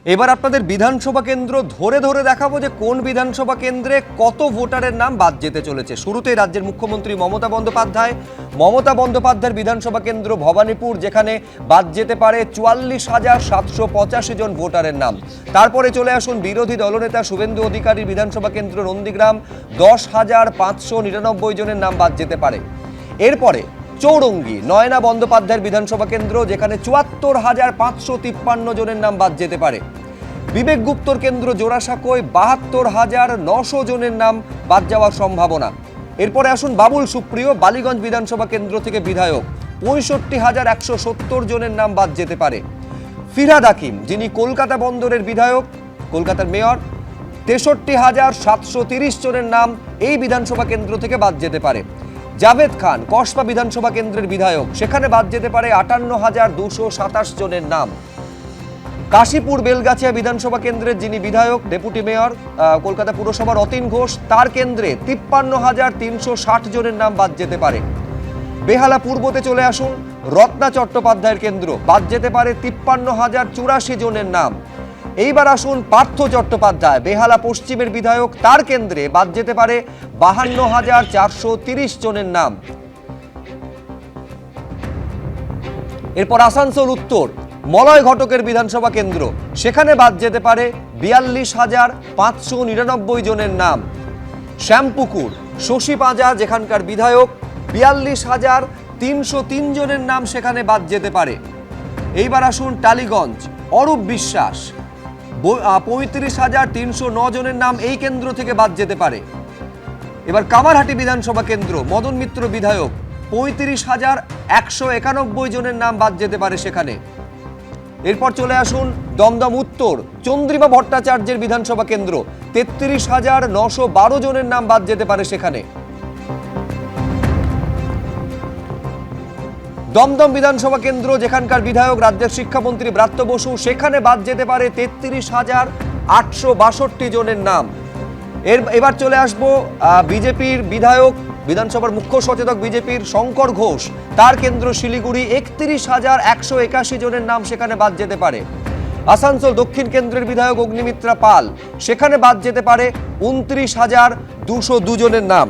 এবার আপনাদের বিধানসভা কেন্দ্র ধরে ধরে দেখাবো যে কোন বিধানসভা কেন্দ্রে কত ভোটারের নাম বাদ যেতে চলেছে। শুরুতেই রাজ্যের মুখ্যমন্ত্রী মমতা বন্দ্যোপাধ্যায়ের বিধানসভা কেন্দ্র ভবানীপুর, যেখানে বাদ যেতে পারে ৪৪,৭৮৫ জন ভোটারের নাম। তারপরে চলে আসুন বিরোধী দলনেতা শুভেন্দু অধিকারীর বিধানসভা কেন্দ্র নন্দীগ্রাম, ১০,৫৯৯ জনের নাম বাদ যেতে পারে। এরপরে চৌরঙ্গি নয়না বন্দ্যোপাধ্যায়ের বিধানসভা কেন্দ্র, যেখানে ৭৪,৫৫৩ জনের নাম বাদ যেতে পারে। বিবেক গুপ্তর কেন্দ্র জোড়াসাঁকোয় ৭২,৯০০ জনের নাম বাদ যাওয়ার সম্ভাবনা। এরপরে আসুন বাবুল সুপ্রিয় বালিগঞ্জ বিধানসভা কেন্দ্র থেকে বিধায়ক, ৬৫,১৭০ জনের নাম বাদ যেতে পারে। ফিরহাদ হাকিম, যিনি কলকাতা বন্দরের বিধায়ক, কলকাতার মেয়র, ৬৩,৭৩০ জনের নাম এই বিধানসভা কেন্দ্র থেকে বাদ যেতে পারে। জাভেদ খান কসবা বিধানসভা কেন্দ্রের বিধায়ক, সেখানে বাদ যেতে পারে ৫৮,২২৭ জনের নাম। কাশীপুর বেলগাছিয়া বিধানসভা কেন্দ্রের যিনি বিধায়ক, ডেপুটি মেয়র, কলকাতা পুরসভার অতীন ঘোষ, তার কেন্দ্রে ৫৩,৩৬০ জনের নাম বাদ যেতে পারে। বেহালা পূর্বতে চলে আসুন, রত্না চট্টোপাধ্যায়ের কেন্দ্র, বাদ যেতে পারে ৫৩,০৮৪ জনের নাম। এইবার আসুন পার্থ চট্টোপাধ্যায়, বেহালা পশ্চিমের বিধায়ক, তার কেন্দ্রে বাদ যেতে পারে ৫২,৪৩০ জনের নাম। এরপর আসানসোল উত্তর মলয় ঘটকের বিধানসভা কেন্দ্র, সেখানে বাদ যেতে পারে ৪২,৫৯৯ জনের নাম। শ্যামপুকুর শশী পাঁজা, যেখানকার বিধায়ক, ৪২,৩০৩ জনের নাম সেখানে বাদ যেতে পারে। এইবার আসুন টালিগঞ্জ অরূপ বিশ্বাস, ৩৫,৩০৯ জনের নাম এই কেন্দ্র থেকে বাদ যেতে পারে। এবার কামারহাটি বিধানসভা কেন্দ্র মদন মিত্র বিধায়ক, ৩৫,১৯১ জনের নাম বাদ যেতে পারে সেখানে। এরপর চলে আসুন দমদম উত্তর চন্দ্রিমা ভট্টাচার্যের বিধানসভা কেন্দ্র, ৩৩,৯১২ জনের নাম বাদ যেতে পারে সেখানে। দমদম বিধানসভা কেন্দ্র, যেখানকার বিধায়ক রাজ্যের শিক্ষামন্ত্রী ব্রাত্য বসু, সেখানে বাদ যেতে পারে ৩৩,৮৬২ জনের নাম। এবার চলে আসবো বিজেপির বিধায়ক, বিধানসভার মুখ্য সচেতক বিজেপির শঙ্কর ঘোষ, তার কেন্দ্র শিলিগুড়ি, ৩১,১৮১ জনের নাম সেখানে বাদ যেতে পারে। আসানসোল দক্ষিণ কেন্দ্রের বিধায়ক অগ্নিমিত্রা পাল, সেখানে বাদ যেতে পারে ২৯,২০২ জনের নাম।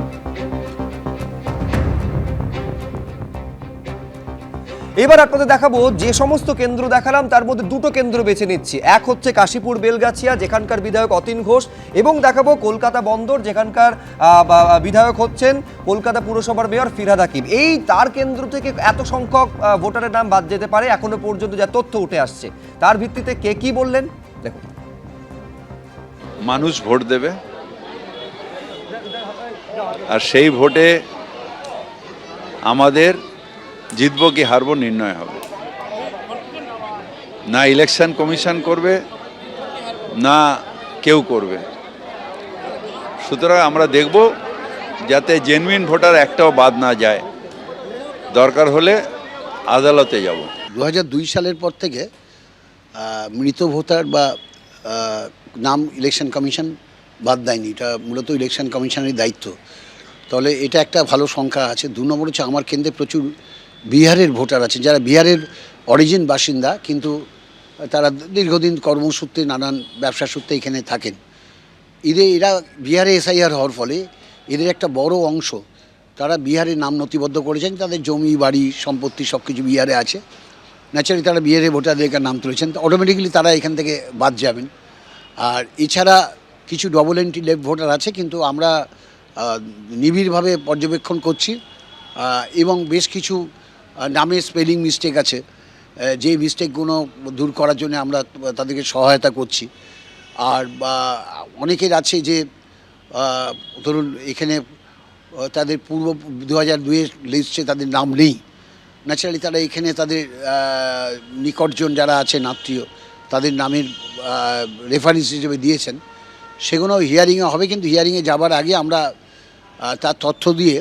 এবার আপনাদের দেখাবো যে সমস্ত কেন্দ্র দেখালাম তার মধ্যে দুটো কেন্দ্র বেছে নিচ্ছি। এক হচ্ছে কাশীপুর বেলগাছিয়া, যেখানকার বিধায়ক অতীন ঘোষ, এবং দেখাবো কলকাতা বন্দর, যেখানকার বিধায়ক হচ্ছেন কলকাতা পুরসভার মেয়র ফিরহাদ হাকিম। এই তার কেন্দ্র থেকে এত সংখ্যক ভোটারের নাম বাদ যেতে পারে এখনো পর্যন্ত যা তথ্য উঠে আসছে, তার ভিত্তিতে কে কি বললেন দেখুন। মানুষ ভোট দেবে, আর সেই ভোটে আমাদের জিতবো কি হারবো নির্ণয় হবে। না ইলেকশন কমিশন করবে, না কেউ করবে। সুতরাং আমরা দেখব যাতে জেনুইন ভোটার একটাও বাদ না যায়। দরকার হলে আদালতে যাব। ২০০২ সালের পর থেকে মৃত ভোটার বা নাম ইলেকশন কমিশন বাদ দেয়নি। এটা মূলত ইলেকশন কমিশনের দায়িত্ব। তাহলে এটা একটা ভালো সংখ্যা আছে। ২ নম্বর হচ্ছে আমার কেন্দ্রে প্রচুর বিহারের ভোটার আছে, যারা বিহারের অরিজিন বাসিন্দা, কিন্তু তারা দীর্ঘদিন কর্মসূত্রে নানান ব্যবসা সূত্রে এখানে থাকেন। এরা বিহারে এসআইআর হওয়ার ফলে এদের একটা বড় অংশ তারা বিহারে নাম নথিবদ্ধ করেছেন, তাদের জমি বাড়ি সম্পত্তি সব কিছু বিহারে আছে। ন্যাচারালি তারা বিহারে ভোটারদের নাম তুলেছেন, অটোমেটিক্যালি তারা এখান থেকে বাদ যাবেন। আর এছাড়া কিছু ডবল এন্ট্রি লেফট ভোটার আছে, কিন্তু আমরা নিবিড়ভাবে পর্যবেক্ষণ করছি এবং বেশ কিছু নামে স্পেলিং মিস্টেক আছে, যে মিস্টেকগুলো দূর করার জন্য আমরা তাদেরকে সহায়তা করছি। আর অনেকের আছে যে ধরুন এখানে তাদের পূর্ব ২০০২-এর লিস্টে তাদের নাম নেই, ন্যাচারালি তারা এখানে তাদের নিকটজন যারা আছেন আত্মীয়, তাদের নামের রেফারেন্স হিসেবে দিয়েছেন, সেগুলো হিয়ারিংয়ে হবে। কিন্তু হিয়ারিংয়ে যাবার আগে আমরা তার তথ্য দিয়ে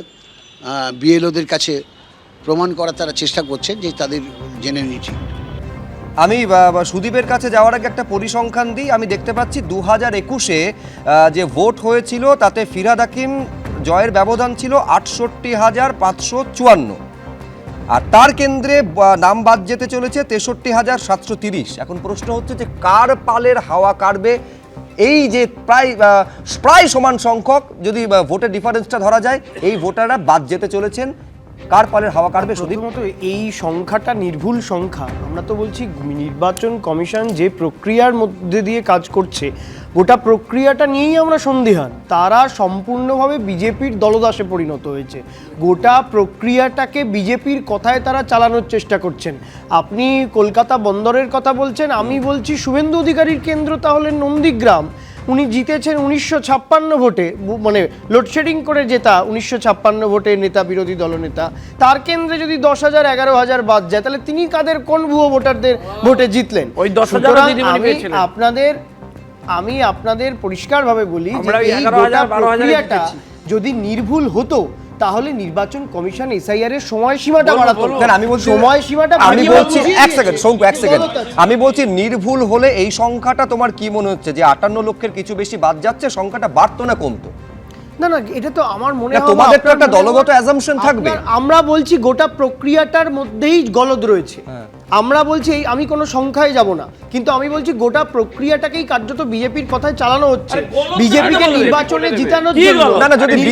বিএলওদের কাছে প্রমাণ করার তারা চেষ্টা করছেন যে তাদের জেনে নিচ্ছি। আমি সুদীপের কাছে যাওয়ার আগে একটা পরিসংখ্যান দিই। আমি দেখতে পাচ্ছি ২০২১-এ যে ভোট হয়েছিল তাতে ফিরহাদ হাকিম জয়ের ব্যবধান ছিল ৬৮,৫৫৪। আর তার কেন্দ্রে নাম বাদ যেতে চলেছে 63,730। এখন প্রশ্ন হচ্ছে যে কার পালের হাওয়া কাটবে? এই যে প্রায় সমান সংখ্যক যদি ভোটের ডিফারেন্সটা ধরা যায়, এই ভোটাররা বাদ যেতে চলেছেন, কার পালের হাওয়া কাটবে? প্রথমত এই সংখ্যাটা নির্ভুল সংখ্যা। আমরা তো বলছি নির্বাচন কমিশন যে প্রক্রিয়ার মধ্যে দিয়ে কাজ করছে, গোটা প্রক্রিয়াটা নিয়েই আমরা সন্দিহান। তারা সম্পূর্ণভাবে বিজেপির দলদাসে পরিণত হয়েছে। গোটা প্রক্রিয়াটাকে বিজেপির কথায় তারা চালানোর চেষ্টা করছেন। আপনি কলকাতা বন্দরের কথা বলছেন, আমি বলছি শুভেন্দু অধিকারীর কেন্দ্র তাহলে নন্দীগ্রাম। উনি জিতেছেন 1956 ভোটে, মানে লোডশেডিং করে জেতা 1956 ভোটে নেতা, বিরোধী দলনেতা। তার কেন্দ্রে যদি 10,000 11,000 বাদ যায়, তাহলে তিনি কাদের কোন ভুয়ো ভোটারদের ভোটে জিতলেন? ওই 10,000 আমি আপনাদের পরিষ্কারভাবে বলি যে এই 11,000 গোটা 12,000 প্রক্রিয়াটা যদি নির্ভুল হতো, তাহলে নির্বাচন কমিশন এসআইআর এর সময়সীমাটা বাড়াতো। আমি বলছি সময়সীমাটা আমি বলছি এক সেকেন্ড শঙ্কু, এক সেকেন্ড। আমি বলছি নির্ভুল হলে এই সংখ্যাটা তোমার কি মনে হচ্ছে যে 58 লক্ষের কিছু বেশি বাদ যাচ্ছে, সংখ্যাটা বাড়তো না কমতো? না না, এটা তো আমার মনে হয় তোমাদের তো একটা দলগত অ্যাজাম্পশন থাকবে। আমরা বলছি গোটা প্রক্রিয়াটার মধ্যেই গলদ রয়েছে। আমরা বলছি আমি কোনো সংখ্যায় যাব না, কিন্তু আমি বলছি গোটা প্রক্রিয়াটাকেই কার্যত বিজেপির কথায় চালানো হচ্ছে, বিজেপিকে নির্বাচনে জিতানোর জন্য। না না, যদি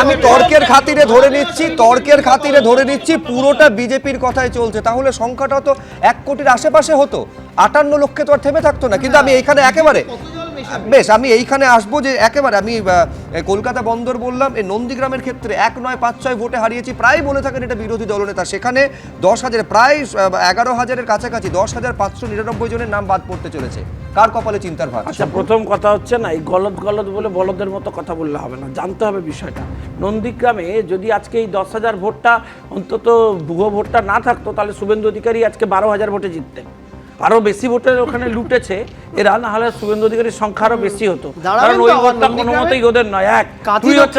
আমি তর্কের খাতিরে ধরে নিচ্ছি পুরোটা বিজেপির কথাই চলছে, তাহলে সংখ্যাটা তো 1 কোটির আশেপাশে হতো, 58 লক্ষে তো আর থেমে থাকতো না। কিন্তু আমি এইখানে একেবারে বেশ আমি এইখানে আসবো যে একেবারে আমি কলকাতা বন্দর বললাম, এই নন্দীগ্রামের ক্ষেত্রে 1 নয় 5 6 ভোটে হারিয়েছি, প্রায় বলে থাকেন এটা বিরোধী দলনেতা। সেখানে 10,000 প্রায় 11,000-এর কাছাকাছি 10,599 জনের নাম বাদ পড়তে চলেছে। কার কপালে চিন্তার ভার? আচ্ছা, প্রথম কথা হচ্ছে না, এই গলদ বলে বলদের মতো কথা বললে হবে না, জানতে হবে বিষয়টা। নন্দীগ্রামে যদি আজকে এই 10,000 ভোটটা অন্তত ভুয়ো ভোটটা না থাকতো, তাহলে শুভেন্দু অধিকারী আজকে 12,000 ভোটে জিততেন। আরো বেশি ভোটের ওখানে লুটেছে এরা, না হলে শুভেন্দু অধিকারীর সংখ্যা আরো বেশি হতো। কারণ ওই ভোটটা কোনো মতেই ওদের নয়। তুই হচ্ছে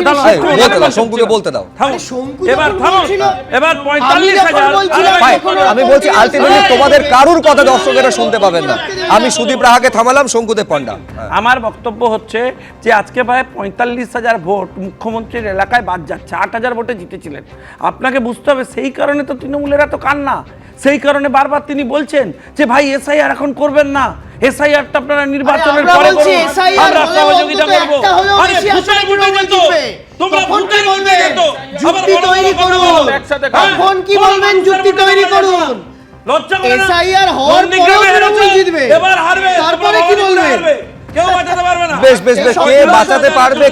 শঙ্কুকে বলতে দাও। এবার 45,000। আমি বলছি আলটিমেটলি তোমাদের কারুর কথা দর্শকেরা শুনতে পাবেন না। আমি সুদীপ রাহাকে থামালাম, শঙ্কুদেব পান্ডা। আমার বক্তব্য হচ্ছে যে আজকে প্রায় 45,000 ভোট মুখ্যমন্ত্রীর এলাকায় বাদ যাচ্ছে। 8,000 ভোটে জিতেছিলেন। আপনাকে বুঝতে হবে সেই কারণে তো তৃণমূলের এত কান্না, সেই কারণে বারবার তিনি বলছেন যে ভাই এসআইআর এখন করবেন না, এসআইআরটা আপনারা নির্বাচনের পরে করুন, আমরা সহযোগিতা করব। আরে ফুটাই ফুটাই যেত, তোমরা ফুটাই ফুটাই যেত, যুক্তি তৈরি করুন। এখন কি বলবেন? যুক্তি তৈরি করুন। লজ্জা করে না? এসআইআর হওয়ার পরেও তৃণমূল জিতবে, এবার হারবে, তারপরে কি বলবেন? কেউ বাঁচাতে পারবে না। বেশ বেশ বেশ,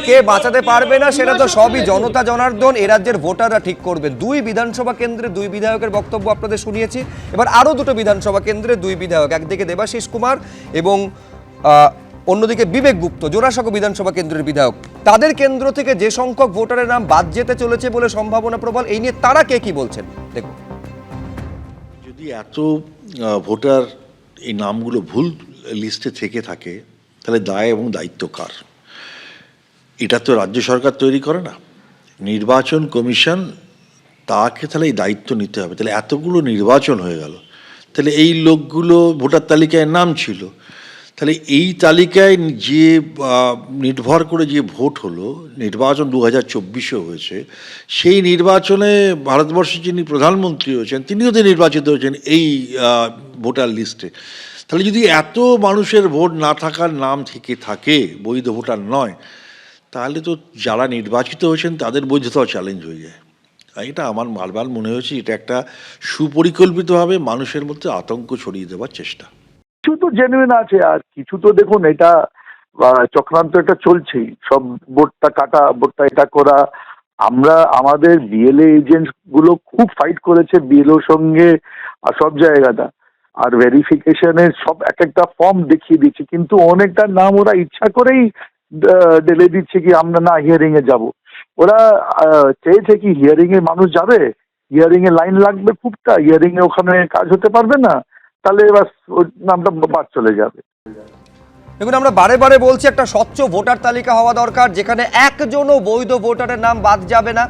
কে বাঁচাতে পারবে না সেটা তো সবই জনতা জনার্দন, এ রাজ্যের ভোটাররা ঠিক করবে। 2 বিধানসভা কেন্দ্রে 2 বিধায়কের বক্তব্য আপনাদের শুনিয়েছি। এবার আরো 2টো বিধানসভা কেন্দ্রে 2 বিধায়ক, একদিকে দেবাশিস কুমার এবং অন্যদিকে বিবেক গুপ্ত, জোড়াসাঁকো বিধানসভা কেন্দ্রের বিধায়ক। তাদের কেন্দ্র থেকে যে সংখ্যক ভোটারের নাম বাদ যেতে চলেছে বলে সম্ভাবনা প্রবল, এই নিয়ে তারা কে কি বলছেন দেখুন। যদি এত ভোটার এই নামগুলো ভুল লিস্টে থেকে থাকে, তাহলে দায় এবং দায়িত্ব কার? এটা তো রাজ্য সরকার তৈরি করে না, নির্বাচন কমিশন, তাকে তাহলে এই দায়িত্ব নিতে হবে। তাহলে এতগুলো নির্বাচন হয়ে গেল, তাহলে এই লোকগুলো ভোটার তালিকায় নাম ছিল, তাহলে এই তালিকায় যে নির্ভর করে যে ভোট হলো, নির্বাচন 2024-এ হয়েছে, সেই নির্বাচনে ভারতবর্ষের যিনি প্রধানমন্ত্রী হয়েছেন তিনিও তো নির্বাচিত হয়েছেন এই ভোটার লিস্টে। তাহলে যদি এত মানুষের ভোট না থাকার নাম থেকে থাকে, বৈধ ভোটার নয়, তাহলে তো যারা নির্বাচিত হয়েছেন তাদের বৈধতাও চ্যালেঞ্জ হয়ে যায়। এটা আমার বারবার মনে হয়েছে এটা একটা সুপরিকল্পিতভাবে মানুষের মধ্যে আতঙ্ক ছড়িয়ে দেওয়ার চেষ্টা। কিছু তো জেনুইন আছে, আর কিছু তো দেখুন এটা চক্রান্ত এটা চলছেই, সব ভোটটা কাটা, ভোটটা এটা করা। আমরা আমাদের বিএলএ এজেন্ট গুলো খুব ফাইট করেছে বিএলওর সঙ্গে আর সব জায়গাটা, আর ভেরিফিকেশনের সব এক একটা ফর্ম দেখিয়ে দিচ্ছে, কিন্তু অনেকটা নাম ওরা ইচ্ছা করেই ঢেলে দিচ্ছে কি আমরা না হিয়ারিং এ যাব। ওরা চেয়েছে কি হিয়ারিং এ মানুষ যাবে, হিয়ারিং এ লাইন লাগবে খুবটা, হিয়ারিং এ ওখানে কাজ হতে পারবে না, তাহলে এবার নামটা বাদ চলে যাবে। দেখুন, আমরা বারে বারে বলছি একটা স্বচ্ছ ভোটার তালিকা হওয়া দরকার, যেখানে একজনও বৈধ ভোটারের নাম বাদ যাবে না।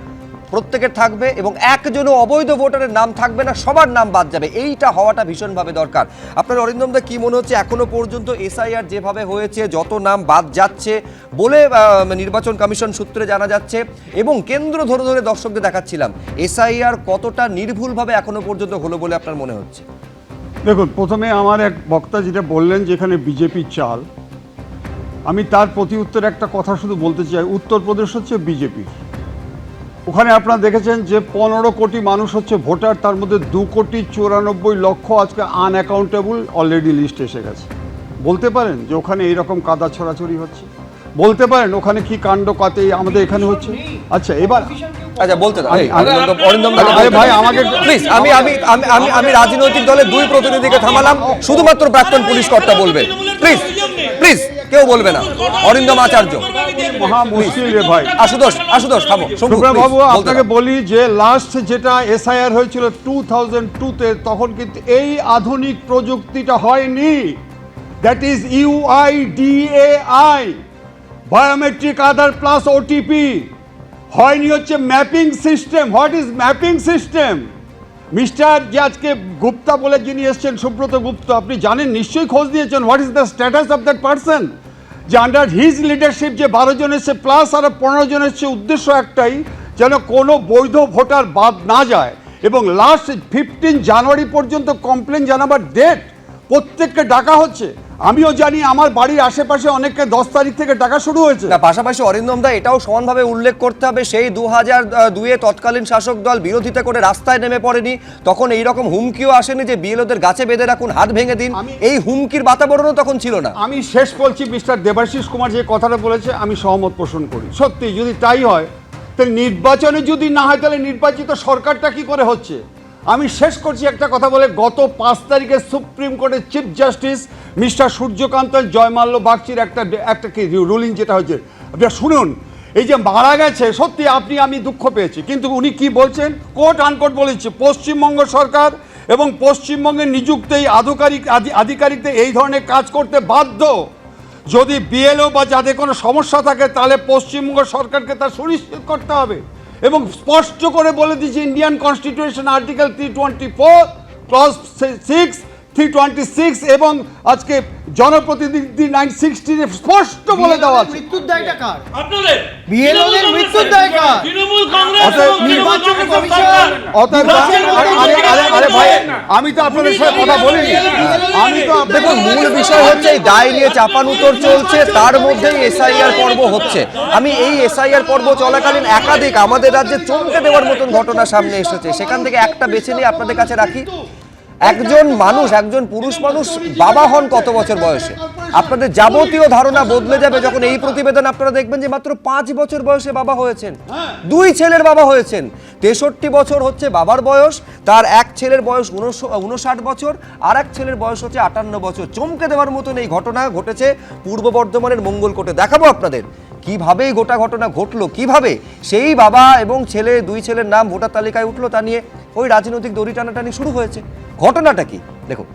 প্রত্যেকের থাকবে এবং একজনও অবৈধ ভোটারের নাম থাকবে না, সবার নাম বাদ যাবে। এইটা হওয়াটা ভীষণভাবে দরকার। আপনার অরিন্দম দা কি মনে হচ্ছে এখনো পর্যন্ত এসআইআর যেভাবে হয়েছে, যত নাম বাদ যাচ্ছে বলে নির্বাচন কমিশন সূত্রে জানা যাচ্ছে, এবং কেন্দ্র ধরে ধরে দর্শকদের দেখাচ্ছিলাম, এসআইআর কতটা নির্ভুলভাবে এখনো পর্যন্ত হলো বলে আপনার মনে হচ্ছে? দেখুন, প্রথমে আমার এক বক্তা যেটা বললেন যেখানে বিজেপির চাল, আমি তার প্রতি উত্তরে একটা কথা শুধু বলতে চাই। উত্তরপ্রদেশ হচ্ছে বিজেপির, ওখানে আপনারা দেখেছেন যে 15 কোটি মানুষ হচ্ছে ভোটার, তার মধ্যে 2,94,00,000 আজকে আনঅ্যাকাউন্টেবল অলরেডি লিস্ট এসে গেছে। বলতে পারেন যে ওখানে এইরকম কাদা ছড়াছড়ি হচ্ছে? বলতে পারেন ওখানে কি কাণ্ড কাতে আমাদের এখানে হচ্ছে? আচ্ছা, এবার আচ্ছা বলতে দাও। আরে ভাই আমাকে প্লিজ, আমি রাজনৈতিক দলের দুই প্রতিনিধিকে থামালাম, শুধুমাত্র প্রাক্তন পুলিশ কর্তা বলবেন। প্লিজ প্লিজ, কেউ বলবে না। অরিন্দম আচার্য, মহা মুশকিল রে ভাই। আশুতোষ থামো। সুব্রত বাবু, আপনাকে বলি যে লাস্ট যেটা এসআইআর হয়েছিল 2002-তে, তখন কিন্তু এই আধুনিক প্রযুক্তিটা হয়নি। That is UIDAI, biometric Aadhaar plus OTP. হয়নি হচ্ছে mapping system. What is mapping system? Mister যে আজকে গুপ্তা বলে যিনি এসছেন, সুব্রত গুপ্তা, আপনি জানেন, নিশ্চয়ই খোঁজ নিয়েছেন what is the status of that person, যে আন্ডার হিজ লিডারশিপ যে 12 জন এসছে প্লাস আরো 15 জন এসছে। উদ্দেশ্য একটাই, যেন কোনো বৈধ ভোটার বাদ না যায়। এবং লাস্ট 15 জানুয়ারি পর্যন্ত কমপ্লেন জানাবার ডেট, প্রত্যেককে ডাকা হচ্ছে। আমিও জানি আমার বাড়ির আশেপাশে অনেককে 10 তারিখ থেকে ডাকা শুরু হয়েছে। না, পাশাপাশি অরিন্দম দা এটাও সমানভাবে উল্লেখ করতে হবে, সেই 2002-এ তৎকালীন শাসক দল বিরোধিতা করে রাস্তায় নেমে পড়েনি, তখন এইরকম হুমকিও আসেনি যে বিএলওদের গাছে বেঁধে রাখুন, হাত ভেঙে দিন। এই হুমকির বাতাবরণও তখন ছিল না। আমি শেষ বলছি, মিস্টার দেবাশিস কুমার যে কথাটা বলেছে আমি সহমত পোষণ করি। সত্যি যদি তাই হয়, তাহলে নির্বাচনে যদি না হয় তাহলে নির্বাচিত সরকারটা কি করে হচ্ছে? আমি শেষ করছি একটা কথা বলে, গত 5 তারিখে সুপ্রিম কোর্টের chief justice mister Suryakant Joymalya বাগচির একটা কি রুলিং যেটা হয়েছে, আপনারা শুনুন। এই যে মারা গেছে, সত্যি আমি দুঃখ পেয়েছি, কিন্তু উনি কি বলছেন, কোর্ট আনকোর্ট বলেছে পশ্চিমবঙ্গ সরকার এবং পশ্চিমবঙ্গের নিযুক্ত এই আধিকারিকদের এই ধরনের কাজ করতে বাধ্য। যদি বিএলও বা যাদের কোনো সমস্যা থাকে তাহলে পশ্চিমবঙ্গ সরকারকে তা সুনিশ্চিত করতে হবে। এবং স্পষ্ট করে বলে দিয়েছে ইন্ডিয়ান কনস্টিটিউশন আর্টিকেল 324 ক্লজ 6, 326 এবং আজকে জনপ্রতিনিধি 916 স্পষ্ট বলে দেওয়া আছে। মৃত্যুর দায়টা কার? আপনাদের বিএলওদের মৃত্যুর দায় কার? তৃণমূল কংগ্রেস অতএব নির্বাচন কমিশন অতএব আরে ভাই, আমি তো আপনাদের সাথে কথা বলিনি। আমি তো দেখুন, মূল বিষয় হচ্ছে এই দায় নিয়ে চাপানুতর চলছে, তার মধ্যেই এসআইআর পর্ব হচ্ছে। আমি এই এসআইআর পর্ব চলাকালীন একাধিক আমাদের রাজ্যে চমকে দেওয়ার মতন ঘটনা সামনে এসেছে, সেখান থেকে একটা বেছে নিয়ে আপনাদের কাছে রাখি। একজন মানুষ, একজন পুরুষ মানুষ বাবা হন কত বছর বয়সে? আপনাদের যাবতীয় ধারণা বদলে যাবে যখন এই প্রতিবেদন আপনারা দেখবেন যে মাত্র 5 বছর বয়সে বাবা হয়েছেন, 2 ছেলের বাবা হয়েছেন। 63 বছর হচ্ছে বাবার বয়স, তার এক ছেলের বয়স 59 বছর, আর এক ছেলের বয়স হচ্ছে 58 বছর। চমকে দেওয়ার মতন এই ঘটনা ঘটেছে পূর্ব বর্ধমানের মঙ্গলকোটে। দেখাবো আপনাদের কিভাবে এই গোটা ঘটনা ঘটলো, কিভাবে সেই বাবা এবং ছেলে, 2 ছেলের নাম ভোটার তালিকায় উঠলো, তা নিয়ে ওই রাজনৈতিক দড়ি টানাটানি শুরু হয়েছে। ঘটনাটা কি দেখো।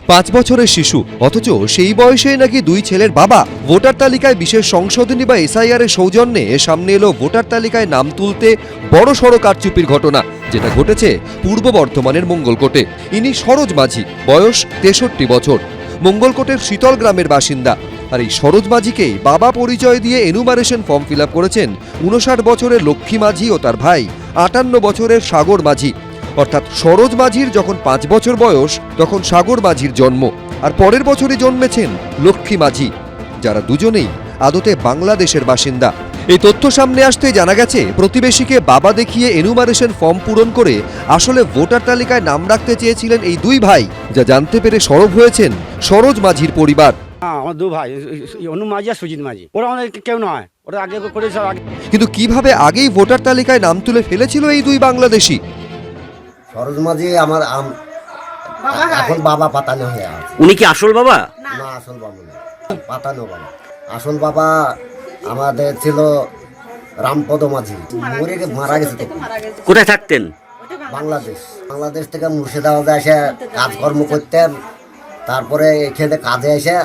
5 বছরের শিশু, অথচ সেই বয়সে নাকি 2 ছেলের বাবা। ভোটার তালিকায় বিশেষ সংশোধনী বা এসআইআর এর সৌজন্যে সামনে এলো ভোটার তালিকায় নাম তুলতে বড় সড়ো কারচুপির ঘটনা, যেটা ঘটেছে পূর্ব বর্ধমানের মঙ্গলকোটে। ইনি সরোজ মাঝি, বয়স 63 বছর, মঙ্গলকোটের শীতল গ্রামের বাসিন্দা। আর এই সরোজ মাঝিকেই বাবা পরিচয় দিয়ে এনুমারেশন ফর্ম ফিল আপ করেছেন 59 বছরের লক্ষ্মী মাঝি ও তার ভাই 58 বছরের সাগর মাঝি। অর্থাৎ সরোজ মাঝির যখন 5 বছর বয়স, তখন সাগর মাঝির জন্ম, আর পরের বছরই জন্মেছেন লক্ষ্মী মাঝি, যারা দুজনেই আদতে বাংলাদেশের বাসিন্দা। এই তথ্য সামনে আসতেই জানা গেছে, প্রতিবেশীকে বাবা দেখিয়ে এনুমারেশন ফর্ম পূরণ করে আসলে ভোটার তালিকায় নাম রাখতে চেয়েছিলেন এই 2 ভাই, যা জানতে পেরে সরব হয়েছেন সরোজ মাঝির পরিবার। আমার 2 ভাই, অনু মাঝি আর সুজিত মাঝি, ওরা আমাদের কেউ নয়, ওরা আগে করেছে আগে। কিন্তু কিভাবে আগেই ভোটার তালিকায় নাম তুলে ফেলেছিল এই 2 বাংলাদেশি? সরোজ মাঝি আমার এখন বাবা পাতানো হয়ে আছে। উনি কি আসল বাবা? না, আসল বাবা না, পাতানো বাবা। আসল বাবা আমাদের ছিল রামপদ মাঝি, মারা গেছে। কোথায় থাকতেন? বাংলাদেশ থেকে মুর্শিদাবাদে এসে কাজকর্ম করতেন, তারপরে এখানে কাজে এসে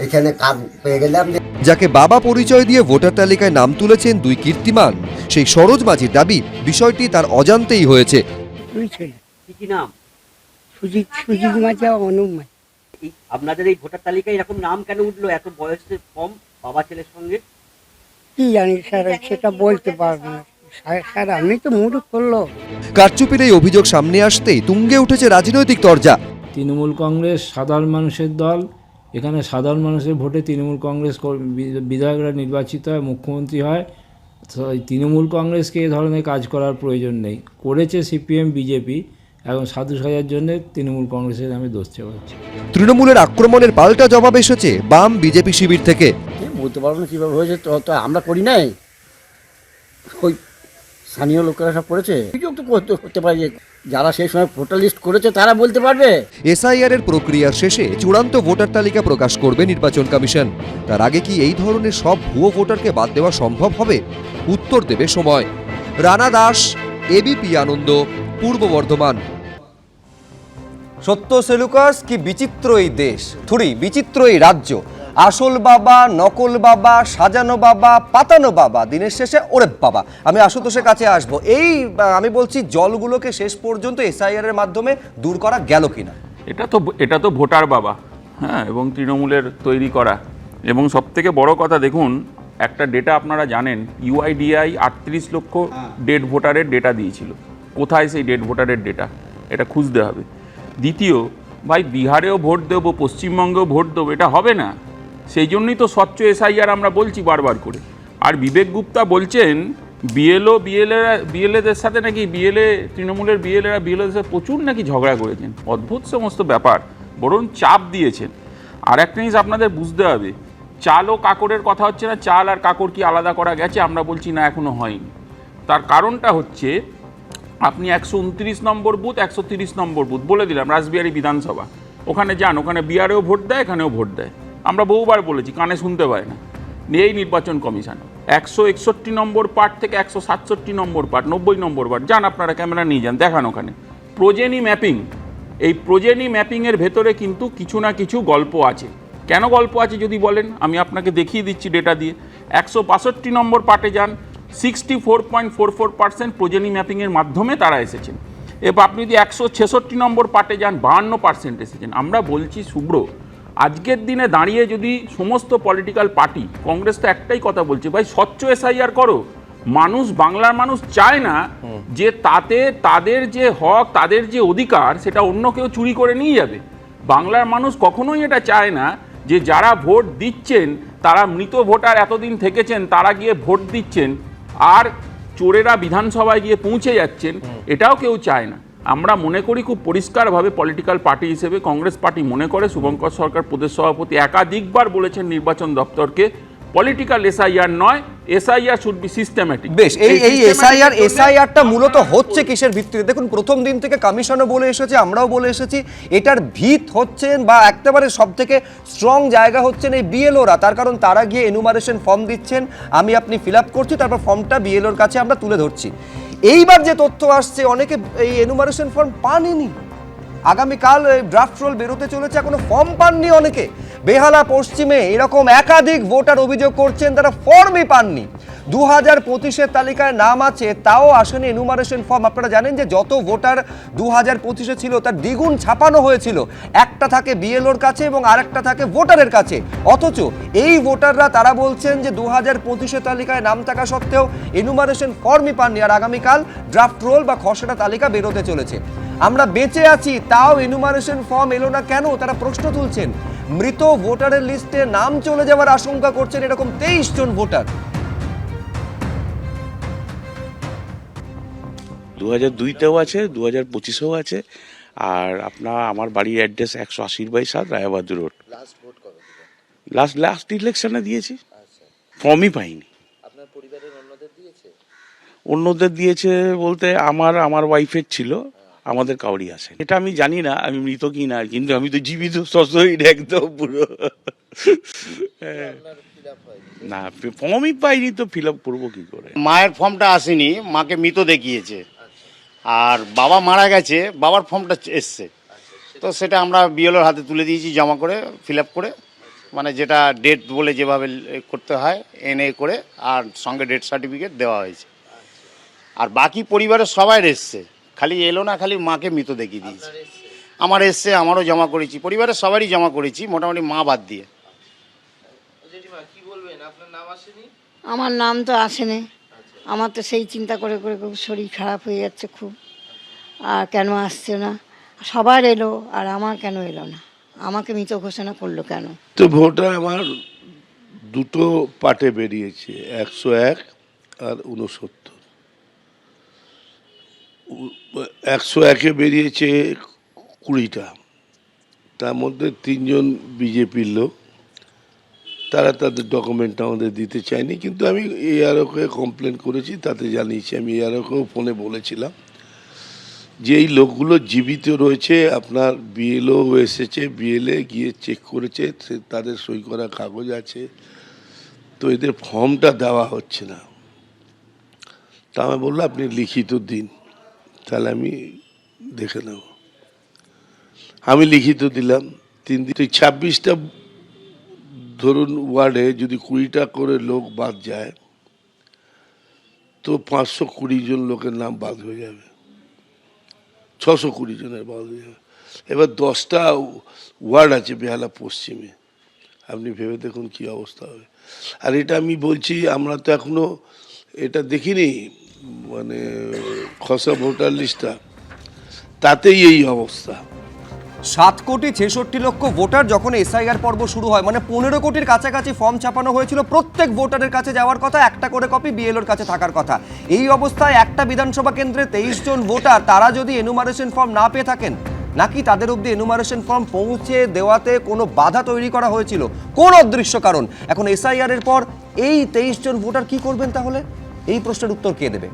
এখানে কাজ পেয়ে গেলাম। যাকে বাবা পরিচয় দিয়ে ভোটার তালিকায় নাম তুলেছেন দুই কীর্তিমান, সেই সরোজ মাঝির দাবি বিষয়টি তার অজান্তেই হয়েছে। কি নাম? সুজিত মাঝি, অনুপ মাঝি। আপনাদের এই ভোটার তালিকায় এরকম নাম কেন উঠলো এত বয়সে কম বাবা ছেলের সঙ্গে? কি জানি স্যার, সেটা বলতে পারবো না স্যার, আমি তো মুড় করলো। কারচুপির এই অভিযোগ সামনে আসতেই তুঙ্গে উঠেছে রাজনৈতিক তরজা। তৃণমূল কংগ্রেস সাধারণ মানুষের দল, এখানে সাধারণ মানুষের ভোটে তৃণমূল কংগ্রেস বিধায়করা নির্বাচিত হয়, মুখ্যমন্ত্রী হয়। তৃণমূল কংগ্রেসকে এ ধরনের কাজ করার প্রয়োজন নেই, করেছে সিপিএম বিজেপি, এখন সাধু সাজার জন্য তৃণমূল কংগ্রেসের আমি দোষ চাপাচ্ছি। তৃণমূলের আক্রমণের পাল্টা জবাব এসেছে বাম বিজেপি শিবির থেকে। বলতে পারবো না কীভাবে হয়েছে, তো আমরা করি নাই, ওই স্থানীয় লোকেরা সব করেছে। অভিযোগ তো করতে পারি, যারা সেই সময় ভোটার লিস্ট করেছে তারা বলতে পারবে। এসআইআর এর প্রক্রিয়ার শেষে চূড়ান্ত ভোটার তালিকা প্রকাশ করবে নির্বাচন কমিশন। তার আগে কি এই ধরনের সব ভুয়ো ভোটারকে বাদ দেওয়া সম্ভব হবে? উত্তর দেবে সময়। রানা দাস, এবিপি আনন্দ, পূর্ব বর্ধমান। সত্য সেলুকাস, কি বিচিত্র এই দেশ, থুড়ি বিচিত্র এই রাজ্য। আসল বাবা, নকল বাবা, সাজানো বাবা, পাতানো বাবা, দিনের শেষে ওরে বাবা। আমি আশুতোষের কাছে আসব। আমি বলছি জলগুলোকে শেষ পর্যন্ত এসআইআর এর মাধ্যমে দূর করা গেল কিনা? এটা তো ভোটার বাবা, হ্যাঁ, এবং তৃণমূলের তৈরি করা। এবং সবথেকে বড় কথা, দেখুন একটা ডেটা আপনারা জানেন, ইউআইডিআই 38 লক্ষ ডেড ভোটারের ডেটা দিয়েছিল। কোথায় সেই ডেড ভোটারের ডেটা? এটা খুঁজতে হবে। দ্বিতীয়, ভাই বিহারেও ভোট দেবো, পশ্চিমবঙ্গেও ভোট দেবো, এটা হবে না। সেই জন্যই তো স্বচ্ছ এসআইআর আমরা বলছি বারবার করে। আর বিবেক গুপ্তা বলছেন বিএলএদের সাথে নাকি তৃণমূলের বিএলএদের সাথে প্রচুর নাকি ঝগড়া করেছেন, অদ্ভুত সমস্ত ব্যাপার, বরং চাপ দিয়েছেন। আর একটা জিনিস আপনাদের বুঝতে হবে, চাল ও কাকড়ের কথা হচ্ছে না, চাল আর কাকড় কি আলাদা করা গেছে? আমরা বলছি না, এখনো হয়নি। তার কারণটা হচ্ছে, আপনি 129 নম্বর বুথ, 130 নম্বর বুথ বলে দিলাম, রাসবিহারী বিধানসভা, ওখানে যান, ওখানে বিহারেও ভোট দেয়, এখানেও ভোট দেয়। আমরা বহুবার বলেছি, কানে শুনতে পায় না। এই নির্বাচন কমিশন 161 নম্বর পার্ট থেকে 167 নম্বর পার্ট, 90 নম্বর পার্ট, যান আপনারা, ক্যামেরা নিয়ে যান, দেখান ওখানে প্রোজেনি ম্যাপিং। এই প্রোজেনি ম্যাপিংয়ের ভেতরে কিন্তু কিছু না কিছু গল্প আছে। কেন গল্প আছে যদি বলেন, আমি আপনাকে দেখিয়ে দিচ্ছি ডেটা দিয়ে। 162 নম্বর পার্টে যান, 64.44% প্রোজেনি ম্যাপিংয়ের মাধ্যমে তারা এসেছেন। এবার আপনি যদি 166 নম্বর পার্টে যান, 52% এসেছেন। আমরা বলছি শুভ্র, আজকের দিনে দাঁড়িয়ে যদি সমস্ত পলিটিক্যাল পার্টি, কংগ্রেস তো একটাই কথা বলছে, ভাই স্বচ্ছ এসআইআর করো। মানুষ, বাংলার মানুষ চায় না যে তাতে তাদের যে হক, তাদের যে অধিকার, সেটা অন্য কেউ চুরি করে নিয়ে যাবে। বাংলার মানুষ কখনোই এটা চায় না যে যারা ভোট দিচ্ছেন তারা মৃত ভোটার এতদিন থেকেছেন, তারা গিয়ে ভোট দিচ্ছেন আর চোরেরা বিধানসভায় গিয়ে পৌঁছে যাচ্ছেন, এটাও কেউ চায় না। আমরা মনে করি খুব পরিষ্কারভাবে পলিটিক্যাল পার্টি হিসেবে কংগ্রেস পার্টি মনে করে, শুভঙ্কর সরকার প্রদেশ সভাপতি একাধিকবার বলেছেন নির্বাচন দপ্তরকে, পলিটিক্যাল এসআইআর নয়, এসআইআর শুড বি সিস্টেম্যাটিক। বেশ, এই এসআইআরটা মূলত হচ্ছে কিসের ভিত্তিতে? দেখুন, প্রথম দিন থেকে কমিশনও বলে এসেছে, আমরাও বলে এসেছি, এটার ভিত হচ্ছেন বা একেবারে সব থেকে স্ট্রং জায়গা হচ্ছেন এই বিএলওরা। তার কারণ তারা গিয়ে এনুমারেশন ফর্ম দিচ্ছেন, আপনি ফিল আপ করছি, তারপর ফর্মটা বিএলওর কাছে আমরা তুলে ধরছি। এইবার যে তথ্য আসছে, অনেকে এই এনুমারেশন ফর্ম পাননি। আগামীকাল ড্রাফট রোল বেরোতে চলেছে, এখনো ফর্ম পাননি অনেকে। বেহালা পশ্চিমে এরকম একাধিক ভোটার অভিযোগ করছেন তারা ফর্মই পাননি। 2025-এর তালিকায় নাম আছে, তাও আসেনি এনুমারেশন ফর্ম। আপনারা জানেন যে যত ভোটার 2025-এ ছিল তার দ্বিগুণ ছাপানো হয়েছিল। একটা থাকে বিএলওর কাছে এবং আরেকটা থাকে ভোটারের কাছে। অথচ এই ভোটাররা তারা বলছেন যে 2025-এর তালিকায় নাম থাকা সত্ত্বেও এনুমারেশন ফর্মই পাননি। আর আগামীকাল ড্রাফট রোল বা খসড়া তালিকা বেরোতে চলেছে। আমরা বেঁচে আছি, তাও এনুমারেশন ফর্ম এলো না কেন? তারা প্রশ্ন তুলছেন। মৃত ভোটারের লিস্টে নাম চলে যাওয়ার আশঙ্কা করছেন এরকম 23 জন ভোটার। 2002-তেও আছে, 2025-এও আছে। আর আমার বাড়ির অ্যাড্রেস 180/7 রায়াবাদ রোড। লাস্ট ইলেকশনে দিয়েছি, ফর্মই পাইনি। অন্যদের দিয়েছে বলতে আমার ওয়াইফের ছিল, আমাদের কাউরি আছে। এটা আমি জানি না আমি মৃত কি না, কিন্তু আমি তো জীবিত সশরীর একদম পুরো। না, ফর্মই পাইনি তো ফিল আপ করবো কি করে? মায়ের ফর্মটা আসেনি, মাকে মৃত দেখিয়েছে। আর বাবা মারা গেছে, বাবার ফর্মটা এসছে, তো সেটা আমরা বিএলওর হাতে তুলে দিয়েছি, জমা করে ফিল আপ করে। মানে যেটা ডেট বলে যেভাবে করতে হয় এনএ করে, আর সঙ্গে ডেথ সার্টিফিকেট দেওয়া হয়েছে। আর বাকি পরিবারের সবাই এসছে, খালি এলো না, খালি মাকে মৃত দেখিয়ে দিয়েছে। আমার এসছে, আমারও জমা করেছি, পরিবারের সবারই জমা করেছি, মোটামুটি মা বাদ দিয়ে। আমার নাম তো আসেনি, আমার তো সেই চিন্তা করে করে খুব শরীর খারাপ হয়ে যাচ্ছে খুব। আর কেন আসছে না, সবার এলো আর আমার কেন এলো না, আমাকে মৃত ঘোষণা করলো কেন? তো ভোটার আমার দুটো পার্টে বেরিয়েছে, 101 আর 69। 101-এ বেরিয়েছে 20টা, তার মধ্যে 3জন বিজেপির লোক, তারা তাদের ডকুমেন্ট আমাদের দিতে চায়নি, কিন্তু আমি এআরওকে কমপ্লেন করেছি, তাতে জানিয়েছি। আমি এআরওকেও ফোনে বলেছিলাম যে এই লোকগুলো জীবিত রয়েছে, আপনার বিএলও এসেছে, বিএলএ গিয়ে চেক করেছে, তাদের সই করা কাগজ আছে, তো এদের ফর্মটা দেওয়া হচ্ছে না। তা আমি বললাম আপনি লিখিত দিন, তাহলে আমি দেখে নেব। আমি লিখিত দিলাম 3 দিন। 26টা ধরুন ওয়ার্ডে যদি 20টা করে লোক বাদ যায়, তো 520 জন লোকের নাম বাদ হয়ে যাবে, 620 জনের বাদ হয়ে যাবে। এবার 10টা ওয়ার্ড আছে বেহালা পশ্চিমে, আপনি ভেবে দেখুন কি অবস্থা হবে। আর এটা আমি বলছি, আমরা তো এখনো এটা দেখিনি, মানে খসড়া ভোটার লিস্টটা, তাতেই এই অবস্থা। 7,66,00,000 ভোটার যখন এসআইআর পর্ব শুরু হয়, মানে 15 কোটির কাছাকাছি ফর্ম ছাপানো হয়েছিল, প্রত্যেক ভোটারের কাছে যাওয়ার কথা, একটা করে কপি বিএলওর কাছে থাকার কথা। এই অবস্থায় একটা বিধানসভা কেন্দ্রে 23 জন ভোটার, তারা যদি এনুমারেশন ফর্ম না পেয়ে থাকেন, নাকি তাদের অবধি এনুমারেশন ফর্ম পৌঁছে দেওয়াতে কোনো বাধা তৈরি করা হয়েছিল, কোন অদৃশ্য কারণ? এখন এসআইআর এর পর এই 23 জন ভোটার কি করবেন তাহলে? এই প্রশ্নের উত্তর কে দেবে?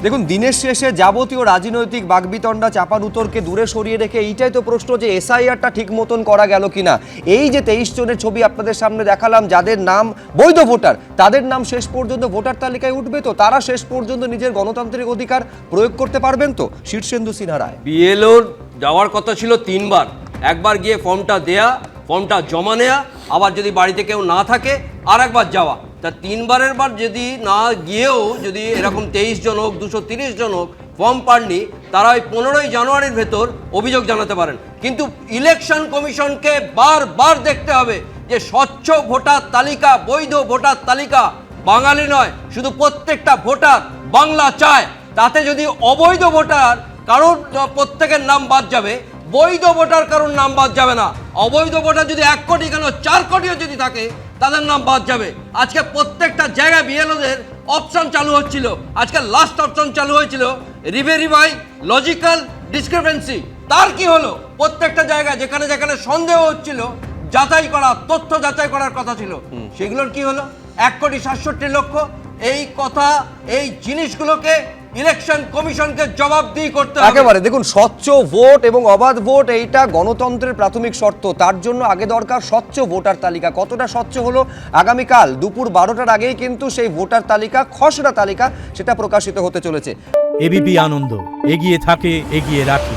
দেখুন, দিনের শেষে যাবতীয় রাজনৈতিক বাগবিতণ্ডা চাপার উত্তরকে দূরে সরিয়ে রেখে এইটাই তো প্রশ্ন যে এসআইআরটা ঠিক মতন করা গেল কিনা। এই যে 23 জনের ছবি আপনাদের সামনে দেখালাম, যাদের নাম বৈধ ভোটার, তাদের নাম শেষ পর্যন্ত ভোটার তালিকায় উঠবে তো? তারা শেষ পর্যন্ত নিজের গণতান্ত্রিক অধিকার প্রয়োগ করতে পারবেন তো? শীর্ষেন্দু সিনহা রায়। বিএলওর যাওয়ার কথা ছিল 3 বার, একবার গিয়ে ফর্মটা দেয়া, ফর্মটা জমা নেয়া, আবার যদি বাড়িতে কেউ না থাকে আর একবার যাওয়া। তা 3 বারের বার যদি না গিয়েও যদি এরকম 23 জন হোক, 230 জন হোক ফর্ম পাননি, তারা ওই 15ই জানুয়ারির ভেতর অভিযোগ জানাতে পারেন। কিন্তু ইলেকশন কমিশনকে বারবার দেখতে হবে যে স্বচ্ছ ভোটার তালিকা, বৈধ ভোটার তালিকা, বাঙালি নয় শুধু প্রত্যেকটা ভোটার বাংলা চায়। তাতে যদি অবৈধ ভোটার কারোর প্রত্যেকের নাম বাদ যাবে, বৈধ ভোটার কারোর নাম বাদ যাবে না। অবৈধ ভোটার যদি 1 কোটি কেন 4 কোটিও যদি থাকে, তাদের নাম বাদ যাবে। আজকে প্রত্যেকটা জায়গায় বিএলওদের অপশন চালু হচ্ছিল, আজকে লাস্ট অপশন চালু হয়েছিল রিভেরিফাই লজিক্যাল ডিসক্রিপেন্সি। তার কি হলো? প্রত্যেকটা জায়গায় যেখানে যেখানে সন্দেহ হচ্ছিল, যাচাই করা, তথ্য যাচাই করার কথা ছিল, সেগুলোর কি হলো? 1,67,00,000। এই কথা, এই জিনিসগুলোকে ইলেকশন কমিশনকে জবাবদিহি করতে হবে একেবারে। দেখুন, স্বচ্ছ ভোট এবং অবাধ ভোট এইটা গণতন্ত্রের প্রাথমিক শর্ত। তার জন্য আগে দরকার স্বচ্ছ ভোটার তালিকা। কতটা স্বচ্ছ হলো? আগামীকাল দুপুর 12টার আগেই কিন্তু সেই ভোটার তালিকা, খসড়া তালিকা, সেটা প্রকাশিত হতে চলেছে। এবিপি আনন্দ, এগিয়ে থাকে, এগিয়ে রাখে।